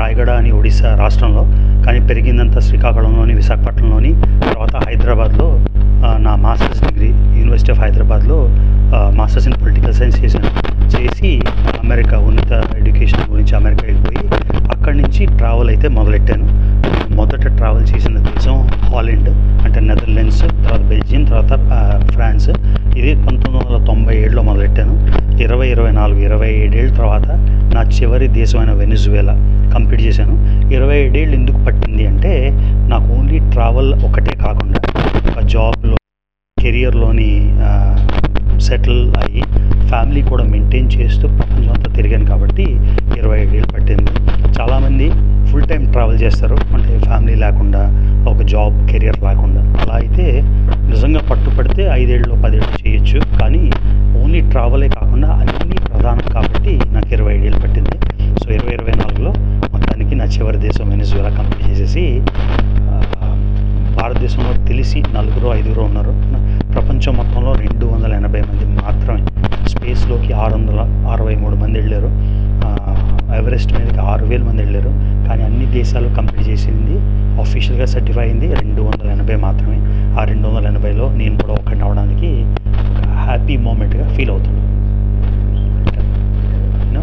రాయగడ అని ఒడిశా రాష్ట్రంలో, కానీ పెరిగిందంతా శ్రీకాకుళంలోని, విశాఖపట్నంలోని, తర్వాత హైదరాబాద్లో నా మాస్టర్స్ డిగ్రీ యూనివర్సిటీ ఆఫ్ హైదరాబాద్లో మాస్టర్స్ ఇన్ పొలిటికల్ సైన్స్ చేసి అమెరికా ఉన్నత ఎడ్యుకేషన్ గురించి అమెరికా వెళ్ళిపోయి అక్కడి నుంచి ట్రావెల్ అయితే మొదలెట్టాను. మొదట ట్రావెల్ చేసిన దేశం హాలండ్, అంటే నెదర్లాండ్స్, తర్వాత బెల్జియం, తర్వాత ఫ్రాన్స్. ఇది 1997లో మొదలెట్టాను. 27 ఏళ్ళ తర్వాత నా చివరి దేశమైన వెనిజువేలా కంప్లీట్ చేశాను. 27 ఏళ్ళు ఎందుకు పట్టింది అంటే, నాకు ఓన్లీ ట్రావెల్ ఒకటే కాకుండా ఒక జాబ్లో, కెరియర్లోని సెటిల్ అయ్యి ఫ్యామిలీ కూడా మెయింటైన్ చేస్తూ ప్రపంచం అంతా తిరిగాను కాబట్టి 27 ఏళ్ళు పట్టింది. చాలామంది ఫుల్ టైం ట్రావెల్ చేస్తారు, అంటే ఫ్యామిలీ లేకుండా, ఒక జాబ్ కెరియర్ లేకుండా. అలా అయితే నిజంగా పట్టుపడితే 5 ఏళ్ళు 10 ఏళ్ళు చేయొచ్చు, కానీ ఓన్లీ ట్రావెలే కాకుండా అన్నీ ప్రధానం కాబట్టి నాకు 27 ఏళ్ళు పట్టింది. సో 2024లో మొత్తానికి నా చివరి దేశం వెనిజువేలా కంప్లీట్ చేసేసి, భారతదేశంలో తెలిసి 4-5 ఉన్నారు. ప్రపంచం మొత్తంలో 280 మంది మాత్రమే. స్పేస్లోకి 663 మంది వెళ్ళారు. ఎవరెస్ట్ మీదకి 6000 మంది వెళ్ళారు. కానీ అన్ని దేశాలు కంప్లీట్ చేసింది, ఆఫీషియల్గా సర్టిఫై అయింది 280 మాత్రమే. ఆ 280లో నేను కూడా ఒకటి అవడానికి ఒక హ్యాపీ మూమెంట్గా ఫీల్ అవుతున్నాను.